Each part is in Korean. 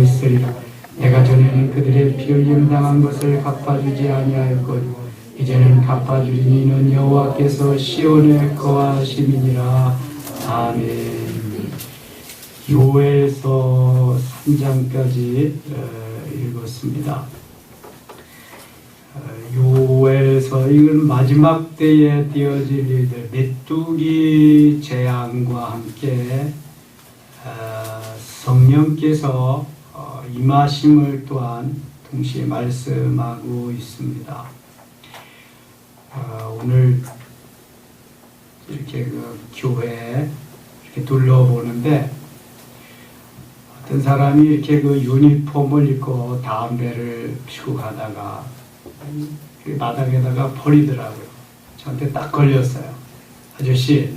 있으리라. 내가 전에는 그들의 피 흘림 당한 것을 갚아주지 아니하였거든 이제는 갚아주리니 이는 여호와께서 시온에 거하심이니라. 아멘. 요엘서 3장까지 읽었습니다. 요엘서 이건 마지막 때에 띄어질 일들, 메뚜기 재앙과 함께 성령께서 임하심을 또한 동시에 말씀하고 있습니다. 오늘 이렇게 그 교회 이렇게 둘러보는데 어떤 사람이 이렇게 그 유니폼을 입고 담배를 피우고 가다가 그 바닥에다가 버리더라고요. 저한테 딱 걸렸어요. 아저씨,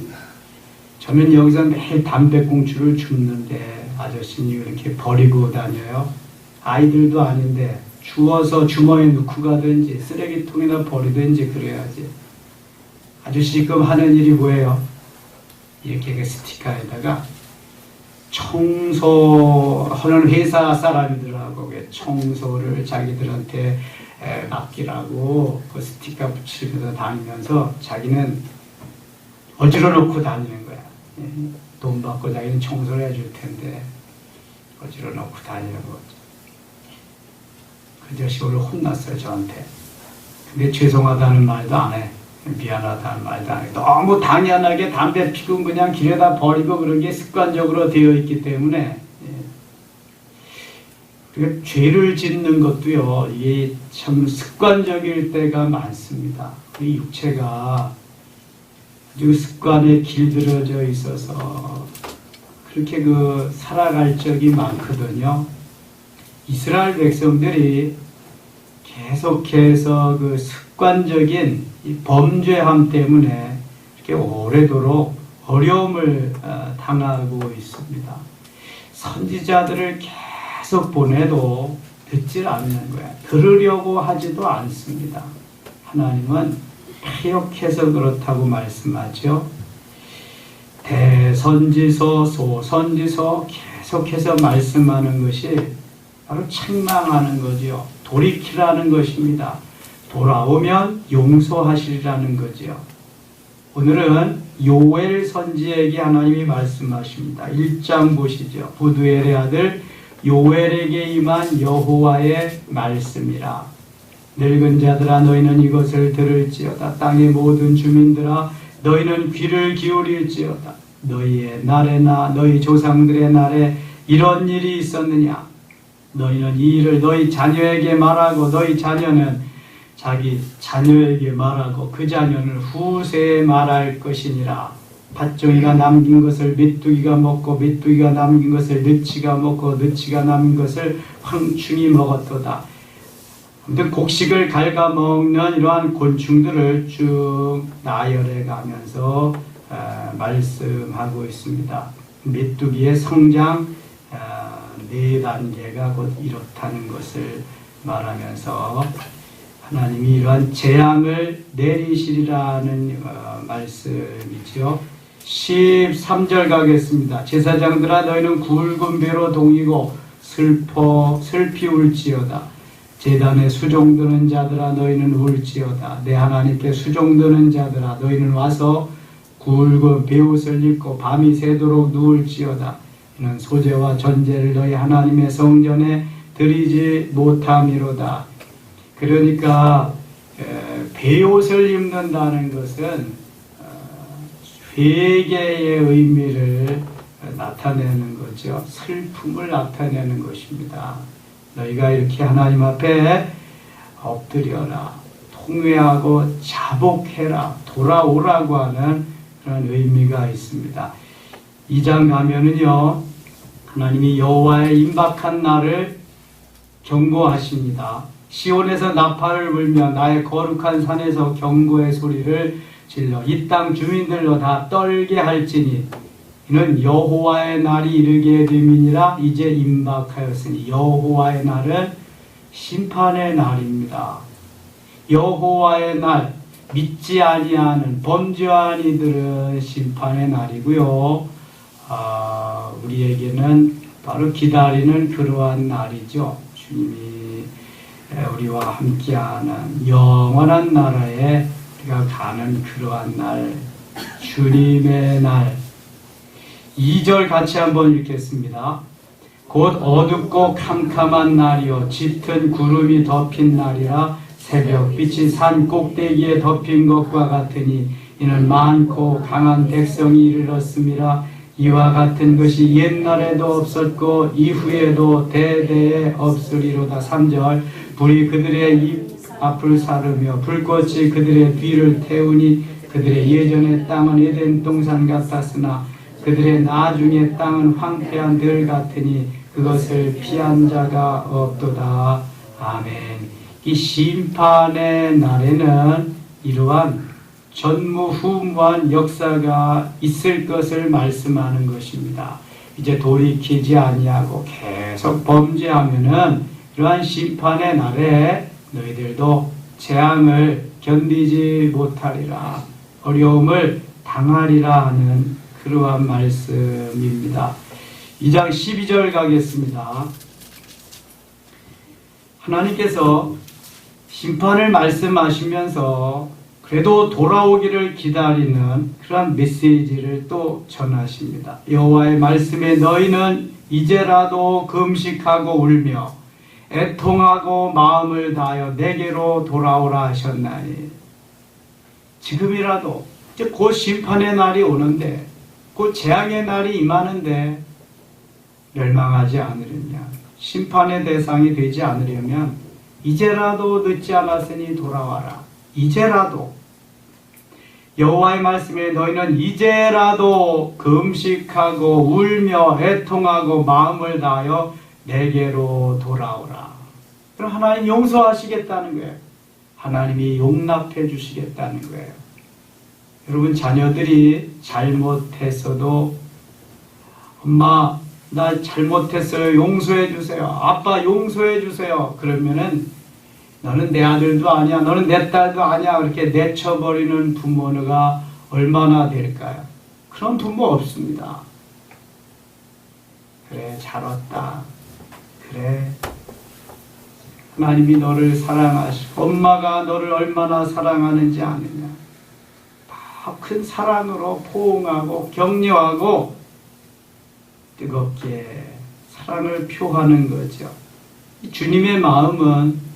저는 여기서 매일 담배꽁초를 줍는데 아저씨는 이렇게 버리고 다녀요? 아이들도 아닌데 주워서 주머니에 넣고 가든지 쓰레기통에다 버리든지 그래야지. 아저씨 지금 하는 일이 뭐예요? 이렇게 그 스티커에다가 청소하는 회사 사람들하고 청소를 자기들한테 맡기라고 그 스티커 붙이면서 다니면서 자기는 어지러 놓고 다니는 거야. 돈 받고 자기는 청소를 해줄 텐데 어지러 놓고 다니는 거죠. 그 자식 오늘 혼났어요, 저한테. 근데 죄송하다는 말도 안 해. 미안하다는 말도 안 해. 너무 당연하게 담배 피고 그냥 길에다 버리고 그런 게 습관적으로 되어 있기 때문에 그러니까 죄를 짓는 것도요, 이게 참 습관적일 때가 많습니다. 우리 육체가 아주 습관에 길들여져 있어서 그렇게 그 살아갈 적이 많거든요. 이스라엘 백성들이 계속해서 그 습관적인 이 범죄함 때문에 이렇게 오래도록 어려움을 당하고 있습니다. 선지자들을 계속 보내도 듣질 않는 거야. 들으려고 하지도 않습니다. 하나님은 계속해서 그렇다고 말씀하죠. 대선지서, 소선지서 계속해서 말씀하는 것이 바로 책망하는 거죠. 돌이키라는 것입니다. 돌아오면 용서하시리라는 거죠. 오늘은 요엘 선지에게 하나님이 말씀하십니다. 1장 보시죠. 부두엘의 아들 요엘에게 임한 여호와의 말씀이라. 늙은 자들아 너희는 이것을 들을지어다. 땅의 모든 주민들아 너희는 귀를 기울일지어다. 너희의 날에나 너희 조상들의 날에 이런 일이 있었느냐? 너희는 이 일을 너희 자녀에게 말하고 너희 자녀는 자기 자녀에게 말하고 그 자녀는 후세에 말할 것이니라. 밭종이가 남긴 것을 메뚜기가 먹고 메뚜기가 남긴 것을 느치가 먹고 느치가 남긴 것을 황충이 먹었도다. 아무튼 곡식을 갉아먹는 이러한 곤충들을 쭉 나열해 가면서 말씀하고 있습니다. 메뚜기의 성장 4단계가 곧 이렇다는 것을 말하면서 하나님이 이러한 재앙을 내리시리라는 말씀이죠. 13절 가겠습니다. 제사장들아 너희는 굵은 배로 동이고 슬피 울지어다. 제단에 수종드는 자들아 너희는 울지어다. 내 하나님께 수종드는 자들아 너희는 와서 굵은 베옷을 입고 밤이 새도록 누울지어다. 이는 소제와 전제를 너희 하나님의 성전에 드리지 못함이로다. 그러니까 베옷을 입는다는 것은 회개의 의미를 나타내는 거죠. 슬픔을 나타내는 것입니다. 너희가 이렇게 하나님 앞에 엎드려라, 통회하고 자복해라, 돌아오라고 하는 그런 의미가 있습니다. 2장 가면은요, 하나님이 여호와의 임박한 날을 경고하십니다. 시온에서 나팔을 불며 나의 거룩한 산에서 경고의 소리를 질러 이 땅 주민들로 다 떨게 할지니 이는 여호와의 날이 이르게 됨이니라. 이제 임박하였으니 여호와의 날은 심판의 날입니다. 여호와의 날, 믿지 아니하는 범죄한 이들은 심판의 날이고요. 우리에게는 바로 기다리는 그러한 날이죠. 주님이 우리와 함께하는 영원한 나라에 우리가 가는 그러한 날, 주님의 날. 2절 같이 한번 읽겠습니다. 곧 어둡고 캄캄한 날이요 짙은 구름이 덮인 날이라 새벽빛이 산 꼭대기에 덮인 것과 같으니 이는 많고 강한 백성이 이르렀음이라. 이와 같은 것이 옛날에도 없었고 이후에도 대대에 없으리로다. 3절 불이 그들의 입 앞을 사르며 불꽃이 그들의 뒤를 태우니 그들의 예전의 땅은 에덴 동산 같았으나 그들의 나중의 땅은 황폐한 들 같으니 그것을 피한 자가 없도다. 아멘. 이 심판의 날에는 이러한 전무후무한 역사가 있을 것을 말씀하는 것입니다. 이제 돌이키지 아니하고 계속 범죄하면은 이러한 심판의 날에 너희들도 재앙을 견디지 못하리라, 어려움을 당하리라 하는 그러한 말씀입니다. 2장 12절 가겠습니다. 하나님께서 심판을 말씀하시면서 그래도 돌아오기를 기다리는 그러한 메시지를 또 전하십니다. 여호와의 말씀에 너희는 이제라도 금식하고 울며 애통하고 마음을 다하여 내게로 돌아오라 하셨나니. 지금이라도 이제 곧 심판의 날이 오는데, 곧 재앙의 날이 임하는데 멸망하지 않으려면, 심판의 대상이 되지 않으려면 이제라도 늦지 않았으니 돌아와라. 이제라도 여호와의 말씀에 너희는 이제라도 금식하고 울며 애통하고 마음을 다하여 내게로 돌아오라. 그럼 하나님 용서하시겠다는 거예요. 하나님이 용납해 주시겠다는 거예요. 여러분, 자녀들이 잘못했어도 엄마 나 잘못했어요, 용서해 주세요. 아빠 용서해 주세요. 그러면은 너는 내 아들도 아니야, 너는 내 딸도 아니야, 그렇게 내쳐버리는 부모가 얼마나 될까요? 그런 부모 없습니다. 그래, 잘 왔다. 그래, 하나님이 너를 사랑하시고 엄마가 너를 얼마나 사랑하는지 아느냐. 더 큰 사랑으로 포옹하고 격려하고 뜨겁게 사랑을 표하는 거죠. 주님의 마음은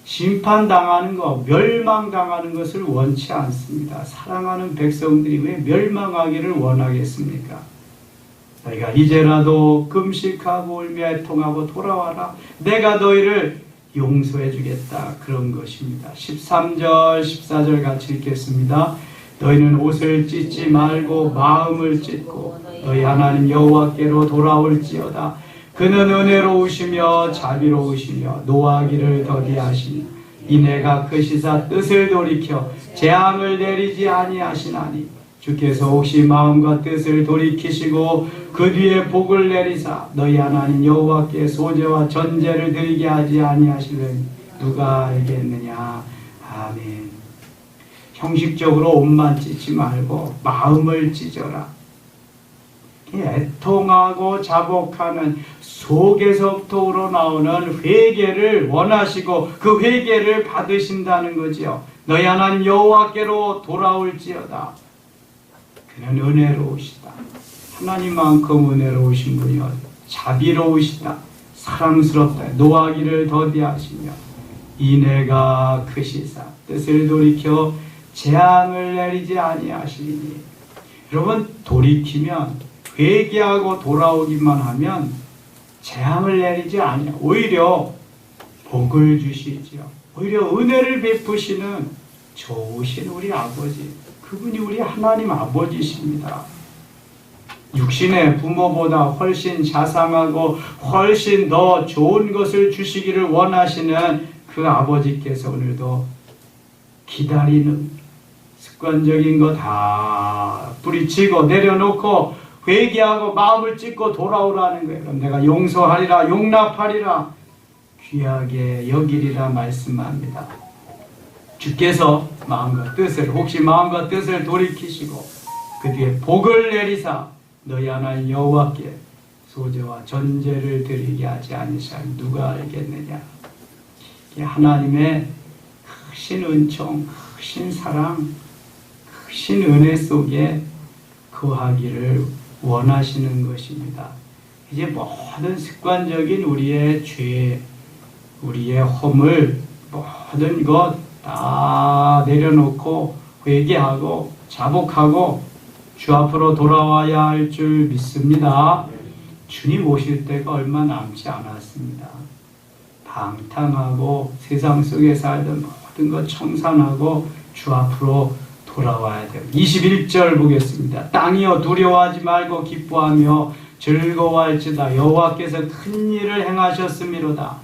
심판당하는 것, 멸망당하는 것을 원치 않습니다. 사랑하는 백성들이 왜 멸망하기를 원하겠습니까? 너희가 이제라도 금식하고 울며 애통하고 돌아와라. 내가 너희를 용서해 주겠다. 그런 것입니다. 13절, 14절 같이 읽겠습니다. 너희는 옷을 찢지 말고 마음을 찢고 너희 하나님 여호와께로 돌아올지어다. 그는 은혜로우시며 자비로우시며 노하기를 더디하시니 이내가 크시사 뜻을 돌이켜 재앙을 내리지 아니하시나니 주께서 혹시 마음과 뜻을 돌이키시고 그 뒤에 복을 내리사 너희 하나님 여호와께 소제와 전제를 드리게 하지 아니하시려니 누가 알겠느냐. 아멘. 형식적으로 옷만 찢지 말고 마음을 찢어라. 애통하고 자복하는 속에서부터 우러나오는 회개를 원하시고 그 회개를 받으신다는 거지요. 너희 하나님 여호와께로 돌아올지어다. 그는 은혜로우시다. 하나님만큼 은혜로우신 분이요 자비로우시다. 사랑스럽다. 노하기를 더디하시며 인애가 크시사 뜻을 돌이켜 재앙을 내리지 아니하시리니. 여러분, 돌이키면 회개하고 돌아오기만 하면 재앙을 내리지 아니하, 오히려 복을 주시지요. 오히려 은혜를 베푸시는 좋으신 우리 아버지, 그분이 우리 하나님 아버지십니다. 육신의 부모보다 훨씬 자상하고 훨씬 더 좋은 것을 주시기를 원하시는 그 아버지께서 오늘도 기다리는 습관적인 거 다 뿌리치고 내려놓고 회개하고 마음을 찢고 돌아오라는 거예요. 그럼 내가 용서하리라, 용납하리라, 귀하게 여기리라 말씀합니다. 주께서 마음과 뜻을, 혹시 마음과 뜻을 돌이키시고 그 뒤에 복을 내리사 너희 하나님 여호와께 소재와 전제를 드리게 하지 아니시면 누가 알겠느냐. 하나님의 크신 은총, 크신 사랑, 크신 은혜 속에 거하기를 원하시는 것입니다. 이제 모든 습관적인 우리의 죄, 우리의 허물, 모든 것 다 내려놓고 회개하고 자복하고 주 앞으로 돌아와야 할 줄 믿습니다. 주님 오실 때가 얼마 남지 않았습니다. 방탕하고 세상 속에 살던 모든 것 청산하고 주 앞으로 돌아와야 돼요. 21절 보겠습니다. 땅이여 두려워하지 말고 기뻐하며 즐거워할지다. 여호와께서 큰 일을 행하셨음이로다.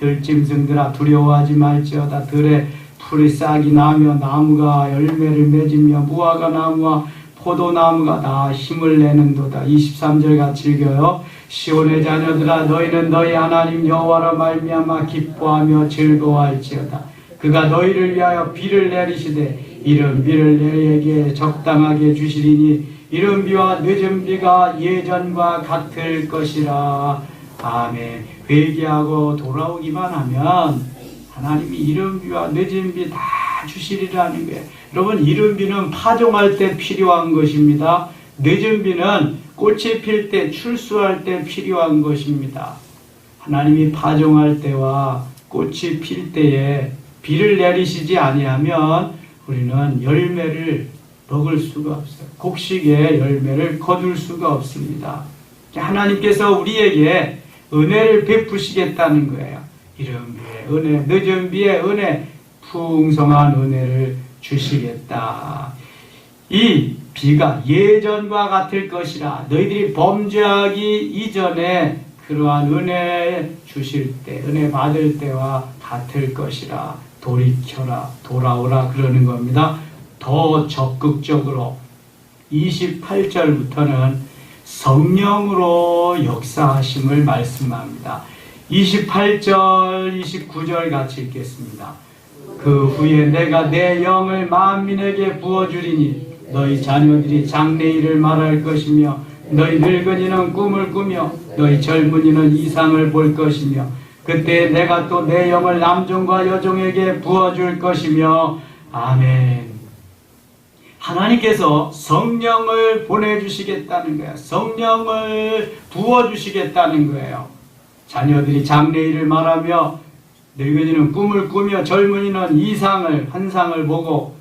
들짐승들아 두려워하지 말지어다. 들에 풀이 싹이 나며 나무가 열매를 맺으며 무화과 나무와 포도나무가 다 힘을 내는도다. 23절 같이 읽어요. 시온의 자녀들아 너희는 너희 하나님 여호와로 말미암아 기뻐하며 즐거워할지어다. 그가 너희를 위하여 비를 내리시되 이른 비를 너희에게 적당하게 주시리니 이른 비와 늦은 비가 예전과 같을 것이라. 아멘. 회개하고 돌아오기만 하면 하나님이 이른 비와 늦은 비 다 주시리라는 거예요. 여러분, 이른 비는 파종할 때 필요한 것입니다. 늦은 비는 꽃이 필 때, 출수할 때 필요한 것입니다. 하나님이 파종할 때와 꽃이 필 때에 비를 내리시지 아니하면 우리는 열매를 먹을 수가 없어요. 곡식의 열매를 거둘 수가 없습니다. 하나님께서 우리에게 은혜를 베푸시겠다는 거예요. 이른 비의 은혜, 늦은 비의 은혜, 풍성한 은혜를 주시겠다. 이 비가 예전과 같을 것이라. 너희들이 범죄하기 이전에 그러한 은혜 주실 때, 은혜 받을 때와 같을 것이라. 돌이켜라, 돌아오라 그러는 겁니다. 더 적극적으로 28절부터는 성령으로 역사하심을 말씀합니다. 28절, 29절 같이 읽겠습니다. 그 후에 내가 내 영을 만민에게 부어주리니 너희 자녀들이 장래일을 말할 것이며 너희 늙은이는 꿈을 꾸며 너희 젊은이는 이상을 볼 것이며 그때 내가 또 내 영을 남종과 여종에게 부어줄 것이며. 아멘. 하나님께서 성령을 보내주시겠다는 거예요. 성령을 부어주시겠다는 거예요. 자녀들이 장래일을 말하며 늙은이는 꿈을 꾸며 젊은이는 이상을, 환상을 보고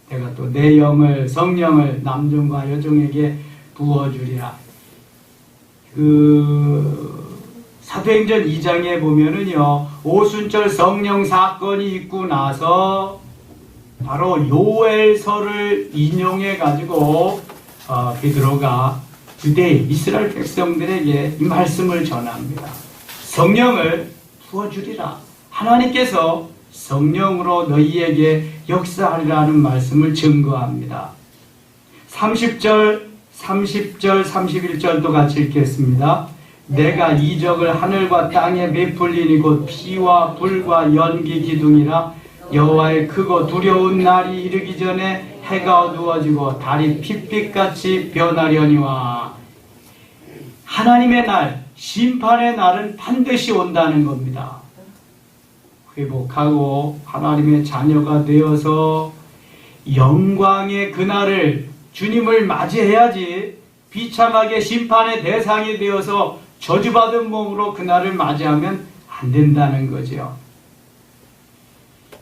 내가 또 내 영을, 성령을 남종과 여종에게 부어주리라. 사도행전 2장에 보면은요, 오순절 성령 사건이 있고 나서 바로 요엘서를 인용해 가지고 베드로가 유대 이스라엘 백성들에게 이 말씀을 전합니다. 성령을 부어주리라. 하나님께서 성령으로 너희에게 역사하리라는 말씀을 증거합니다. 30절, 31절도 같이 읽겠습니다. 내가 이적을 하늘과 땅에 베풀리니 곧 피와 불과 연기 기둥이라. 여호와의 크고 두려운 날이 이르기 전에 해가 어두워지고 달이 핏빛같이 변하려니와. 하나님의 날, 심판의 날은 반드시 온다는 겁니다. 회복하고 하나님의 자녀가 되어서 영광의 그날을, 주님을 맞이해야지 비참하게 심판의 대상이 되어서 저주받은 몸으로 그날을 맞이하면 안 된다는 거죠.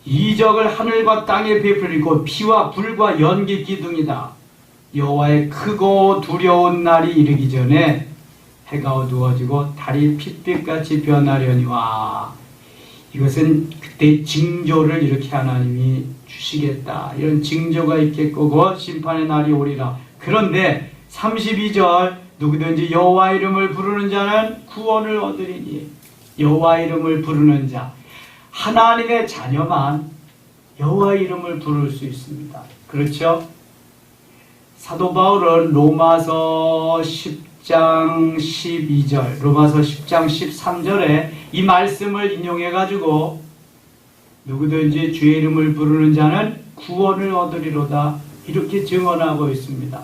이적을 하늘과 땅에 베풀리고 피와 불과 연기 기둥이다. 여호와의 크고 두려운 날이 이르기 전에 해가 어두워지고 달이 핏빛같이 변하려니와. 이것은 그때 징조를 이렇게 하나님이 주시겠다. 이런 징조가 있겠고 곧 심판의 날이 오리라. 그런데 32절 누구든지 여호와 이름을 부르는 자는 구원을 얻으리니. 여호와 이름을 부르는 자, 하나님의 자녀만 여호와 이름을 부를 수 있습니다. 그렇죠? 사도 바울은 로마서 10장 12절, 로마서 10장 13절에 이 말씀을 인용해가지고 누구든지 주의 이름을 부르는 자는 구원을 얻으리로다 이렇게 증언하고 있습니다.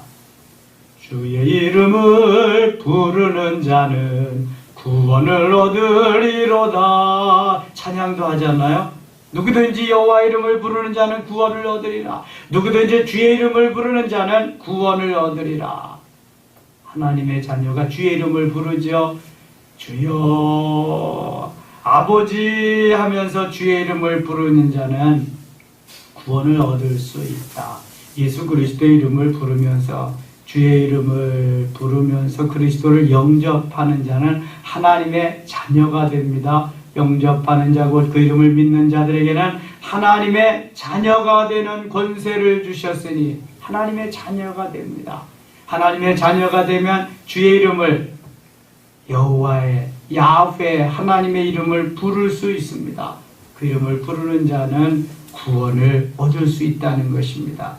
주의 이름을 부르는 자는 구원을 얻으리로다. 찬양도 하잖아요. 누구든지 여호와 이름을 부르는 자는 구원을 얻으리라. 누구든지 주의 이름을 부르는 자는 구원을 얻으리라. 하나님의 자녀가 주의 이름을 부르죠. 주여 아버지 하면서 주의 이름을 부르는 자는 구원을 얻을 수 있다. 예수 그리스도의 이름을 부르면서 주의 이름을 부르면서 그리스도를 영접하는 자는 하나님의 자녀가 됩니다. 영접하는 자 곧 그 이름을 믿는 자들에게는 하나님의 자녀가 되는 권세를 주셨으니 하나님의 자녀가 됩니다. 하나님의 자녀가 되면 주의 이름을 여호와의 야훼 하나님의 이름을 부를 수 있습니다. 그 이름을 부르는 자는 구원을 얻을 수 있다는 것입니다.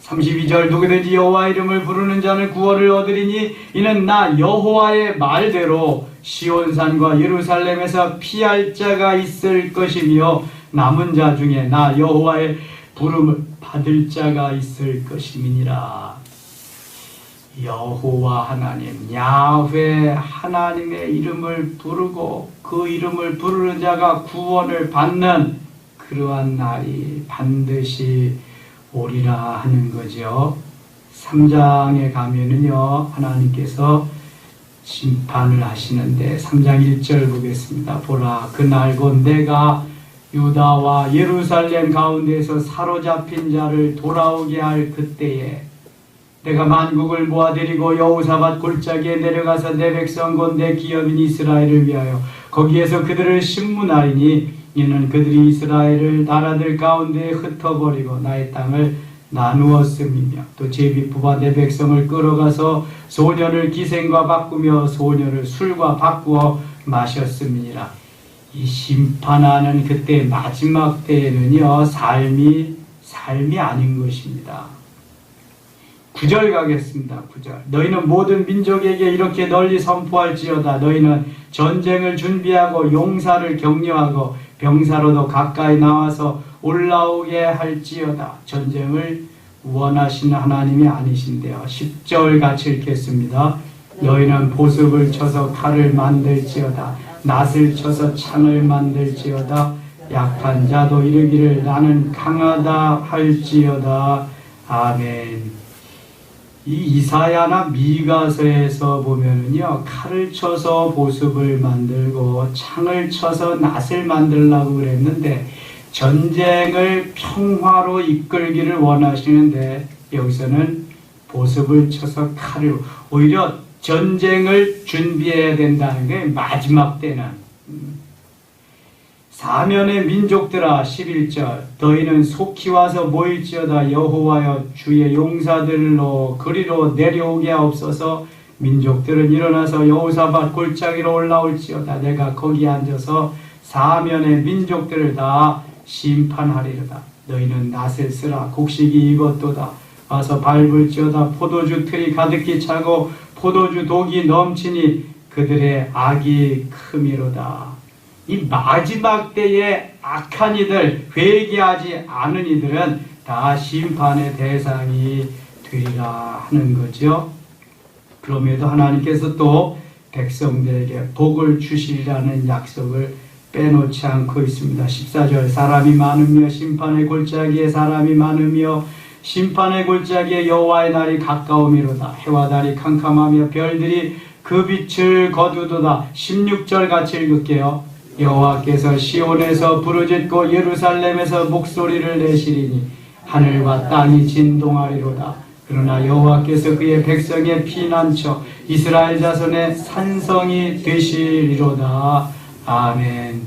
32절 누구든지 여호와 이름을 부르는 자는 구원을 얻으리니 이는 나 여호와의 말대로 시온산과 예루살렘에서 피할 자가 있을 것이며 남은 자 중에 나 여호와의 부름을 받을 자가 있을 것임이니라. 여호와 하나님 야훼 하나님의 이름을 부르고 그 이름을 부르는 자가 구원을 받는 그러한 날이 반드시 오리라 하는 거죠. 3장에 가면은요 하나님께서 심판을 하시는데 3장 1절 보겠습니다. 보라 그날 곧 내가 유다와 예루살렘 가운데에서 사로잡힌 자를 돌아오게 할 그때에 내가 만국을 모아들이고 여호사밧 골짜기에 내려가서 내 백성 곧 내 기업인 이스라엘을 위하여 거기에서 그들을 심문하리니 이는 그들이 이스라엘을 나라들 가운데에 흩어버리고 나의 땅을 나누었음이며 또 제비 뽑아 내 백성을 끌어가서 소년을 기생과 바꾸며 소년을 술과 바꾸어 마셨음이니라. 이 심판하는 그때 마지막 때에는요 삶이 아닌 것입니다. 9절 가겠습니다. 9절 너희는 모든 민족에게 이렇게 널리 선포할지어다. 너희는 전쟁을 준비하고 용사를 격려하고 병사로도 가까이 나와서 올라오게 할지어다. 전쟁을 원하시는 하나님이 아니신데요. 10절 같이 읽겠습니다. 너희는 보습을 쳐서 칼을 만들지어다. 낫을 쳐서 창을 만들지어다. 약한 자도 이르기를 나는 강하다 할지어다. 아멘. 이 이사야나 미가서에서 보면은요 칼을 쳐서 보습을 만들고 창을 쳐서 낫을 만들려고 그랬는데 전쟁을 평화로 이끌기를 원하시는데 여기서는 보습을 쳐서 칼을 오히려 전쟁을 준비해야 된다는 게 마지막 때는 사면의 민족들아 11절 너희는 속히 와서 모일지어다. 여호와여 주의 용사들로 그리로 내려오게 하옵소서. 민족들은 일어나서 여호사밧 골짜기로 올라올지어다. 내가 거기 앉아서 사면의 민족들을 다 심판하리로다. 너희는 낫을 쓰라. 곡식이 익었도다. 와서 밟을지어다. 포도주 틀이 가득히 차고 포도주 독이 넘치니 그들의 악이 크미로다. 이 마지막 때에 악한 이들, 회개하지 않은 이들은 다 심판의 대상이 되리라 하는 거죠. 그럼에도 하나님께서 또 백성들에게 복을 주시리라는 약속을 빼놓지 않고 있습니다. 14절 사람이 많으며 심판의 골짜기에 사람이 많으며 심판의 골짜기에 여호와의 날이 가까우미로다. 해와 달이 캄캄하며 별들이 그 빛을 거두도다. 16절 같이 읽을게요. 여호와께서 시온에서 부르짖고 예루살렘에서 목소리를 내시리니 하늘과 땅이 진동하리로다. 그러나 여호와께서 그의 백성의 피난처 이스라엘 자손의 산성이 되시리로다. 아멘.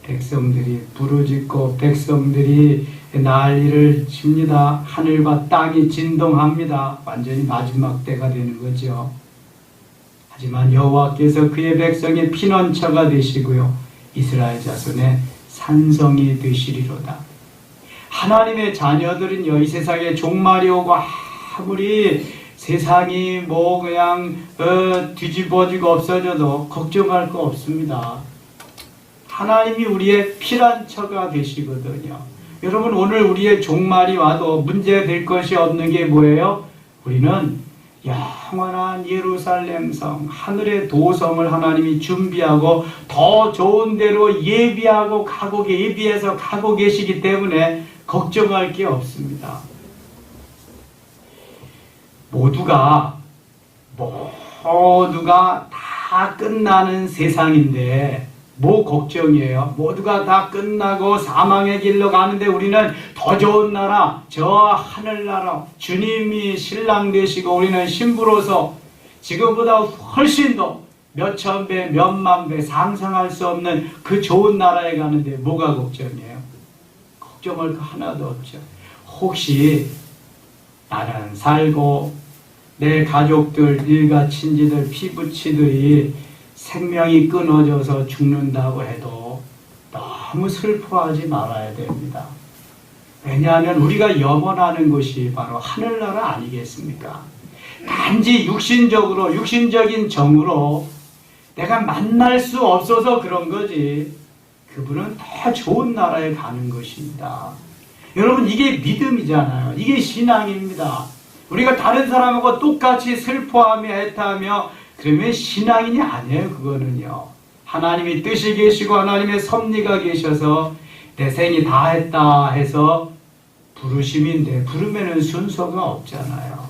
백성들이 부르짖고 백성들이 난리를 칩니다. 하늘과 땅이 진동합니다. 완전히 마지막 때가 되는 거죠. 하지만 여호와께서 그의 백성의 피난처가 되시고요 이스라엘 자손의 산성이 되시리로다. 하나님의 자녀들은요 이 세상에 종말이 오고 아무리 세상이 뭐 그냥 뒤집어지고 없어져도 걱정할 거 없습니다. 하나님이 우리의 피난처가 되시거든요. 여러분 오늘 우리의 종말이 와도 문제될 것이 없는 게 뭐예요? 우리는 영원한 예루살렘 성, 하늘의 도성을 하나님이 준비하고 더 좋은 데로 예비해서 가고 계시기 때문에 걱정할 게 없습니다. 모두가 다 끝나는 세상인데 뭐 걱정이에요? 모두가 다 끝나고 사망의 길로 가는데 우리는 더 좋은 나라, 저 하늘나라, 주님이 신랑 되시고 우리는 신부로서 지금보다 훨씬 더 몇천 배, 몇만 배 상상할 수 없는 그 좋은 나라에 가는데 뭐가 걱정이에요? 걱정할 거 하나도 없죠. 혹시 나는 살고 내 가족들, 일가 친지들, 피부치들이 생명이 끊어져서 죽는다고 해도 너무 슬퍼하지 말아야 됩니다. 왜냐하면 우리가 염원하는 것이 바로 하늘나라 아니겠습니까? 단지 육신적인 정으로 내가 만날 수 없어서 그런 거지. 그분은 더 좋은 나라에 가는 것입니다. 여러분, 이게 믿음이잖아요. 이게 신앙입니다. 우리가 다른 사람하고 똑같이 슬퍼하며 애타하며 그러면 신앙인이 아니에요. 그거는요. 하나님이 뜻이 계시고 하나님의 섭리가 계셔서 내 생이 다 했다 해서 부르심인데 부르면은 순서가 없잖아요.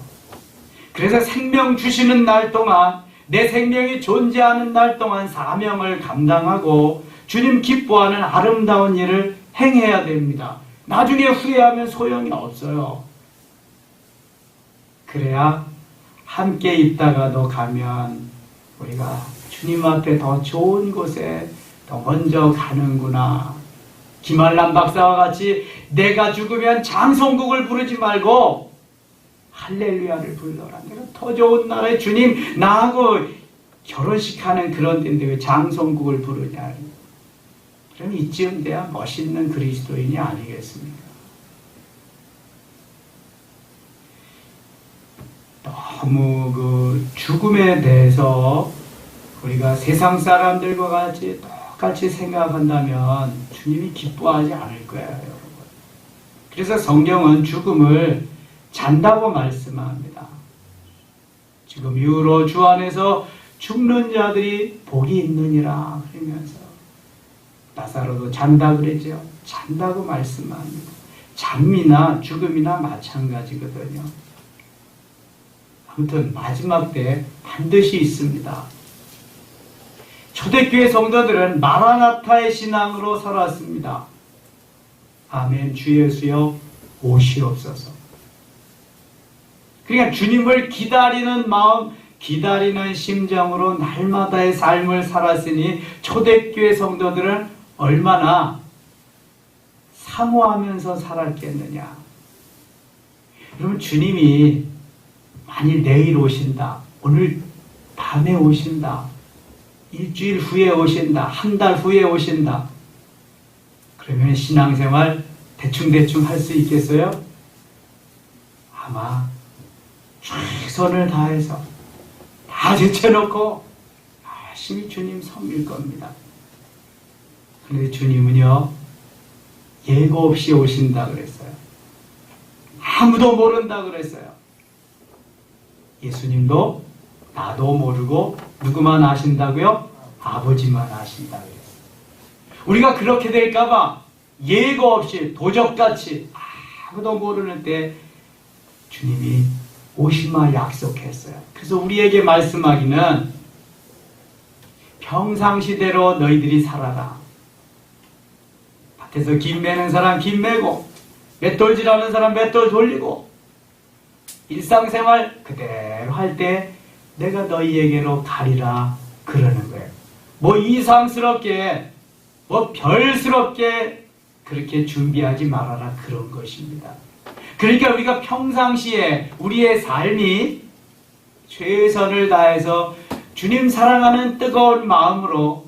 그래서 생명 주시는 날 동안 내 생명이 존재하는 날 동안 사명을 감당하고 주님 기뻐하는 아름다운 일을 행해야 됩니다. 나중에 후회하면 소용이 없어요. 그래야 함께 있다가도 가면 우리가 주님 앞에 더 좋은 곳에 더 먼저 가는구나. 김한란 박사와 같이 내가 죽으면 장송국을 부르지 말고 할렐루야를 불러라. 내가 더 좋은 나라에 주님 나하고 결혼식하는 그런 데인데 왜 장송국을 부르냐. 그럼 이쯤 돼야 멋있는 그리스도인이 아니겠습니까? 너무 그 죽음에 대해서 우리가 세상 사람들과 같이 똑같이 생각한다면 주님이 기뻐하지 않을 거예요, 여러분. 그래서 성경은 죽음을 잔다고 말씀합니다. 지금 이후로 주 안에서 죽는 자들이 복이 있느니라 그러면서 나사로도 잔다 그랬죠. 잔다고 말씀합니다. 잠이나 죽음이나 마찬가지거든요. 아무튼 마지막 때 반드시 있습니다. 초대교회 성도들은 마라나타의 신앙으로 살았습니다. 아멘. 주 예수여 오시옵소서. 그러니까 주님을 기다리는 마음, 기다리는 심정으로 날마다의 삶을 살았으니 초대교회 성도들은 얼마나 사모하면서 살았겠느냐. 여러분, 주님이 만일 내일 오신다, 오늘 밤에 오신다, 일주일 후에 오신다, 한 달 후에 오신다, 그러면 신앙생활 대충 할 수 있겠어요? 아마 최선을 다해서 다 제쳐놓고 열심히 주님 섬길 겁니다. 그런데 주님은요, 예고 없이 오신다 그랬어요. 아무도 모른다 그랬어요. 예수님도 나도 모르고 누구만 아신다고요? 아버지만 아신다 그랬어요. 우리가 그렇게 될까봐 예고 없이 도적같이 아무도 모르는 때 주님이 오시마 약속했어요. 그래서 우리에게 말씀하기는 평상시대로 너희들이 살아라. 밭에서 김 매는 사람 김 매고 맷돌질하는 사람 맷돌 돌리고 일상생활 그대로 할 때 내가 너희에게로 가리라 그러는 거예요. 뭐 이상스럽게 뭐 별스럽게 그렇게 준비하지 말아라 그런 것입니다. 그러니까 우리가 평상시에 우리의 삶이 최선을 다해서 주님 사랑하는 뜨거운 마음으로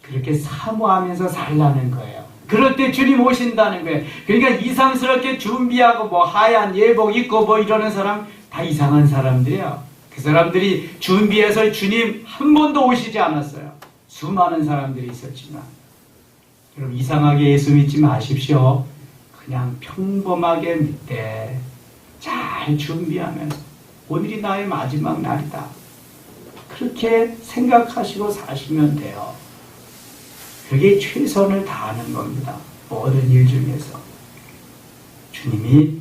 그렇게 사모하면서 살라는 거예요. 그럴 때 주님 오신다는 거예요. 그러니까 이상스럽게 준비하고 뭐 하얀 예복 입고 뭐 이러는 사람 다 이상한 사람들이에요. 그 사람들이 준비해서 주님 한 번도 오시지 않았어요. 수많은 사람들이 있었지만 여러분 이상하게 예수 믿지 마십시오. 그냥 평범하게 믿되 잘 준비하면서 오늘이 나의 마지막 날이다. 그렇게 생각하시고 사시면 돼요. 그게 최선을 다하는 겁니다. 모든 일 중에서. 주님이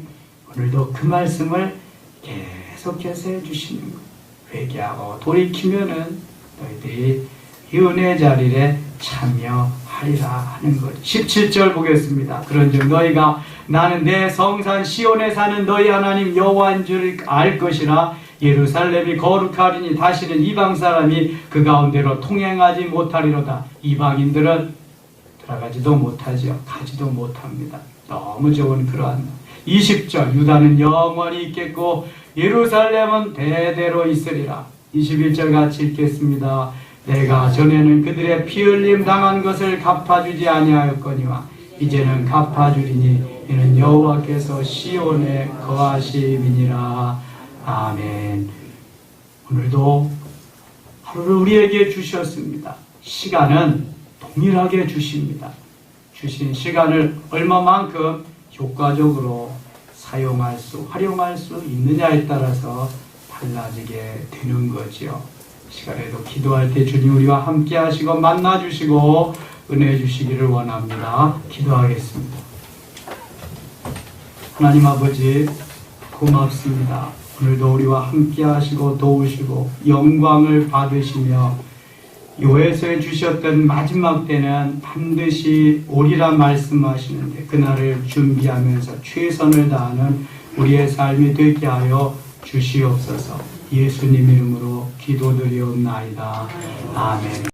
오늘도 그 말씀을 계속해서 해주시는 거예요. 회개하고 돌이키면은 너희들이 이 은혜 자리에 참여하리라 하는 것. 17절 보겠습니다. 그런즉 너희가 나는 내 성산 시온에 사는 너희 하나님 여호와인 줄 알 것이라. 예루살렘이 거룩하리니 다시는 이방 사람이 그 가운데로 통행하지 못하리로다. 이방인들은 들어가지도 못하죠. 가지도 못합니다. 너무 좋은 그러한 20절 유다는 영원히 있겠고 예루살렘은 대대로 있으리라. 21절 같이 읽겠습니다. 내가 전에는 그들의 피 흘림 당한 것을 갚아주지 아니하였거니와 이제는 갚아주리니 이는 여호와께서 시온에 거하심이니라. 아멘. 오늘도 하루를 우리에게 주셨습니다. 시간은 동일하게 주십니다. 주신 시간을 얼마만큼 효과적으로 활용할 수 있느냐에 따라서 달라지게 되는 거지요. 시간에도 기도할 때 주님 우리와 함께 하시고 만나 주시고 은혜 주시기를 원합니다. 기도하겠습니다. 하나님 아버지 고맙습니다. 오늘도 우리와 함께 하시고 도우시고 영광을 받으시며 요에서에 주셨던 마지막 때는 반드시 오리라 말씀하시는데 그날을 준비하면서 최선을 다하는 우리의 삶이 되게 하여 주시옵소서. 예수님 이름으로 기도드리옵나이다. 아멘.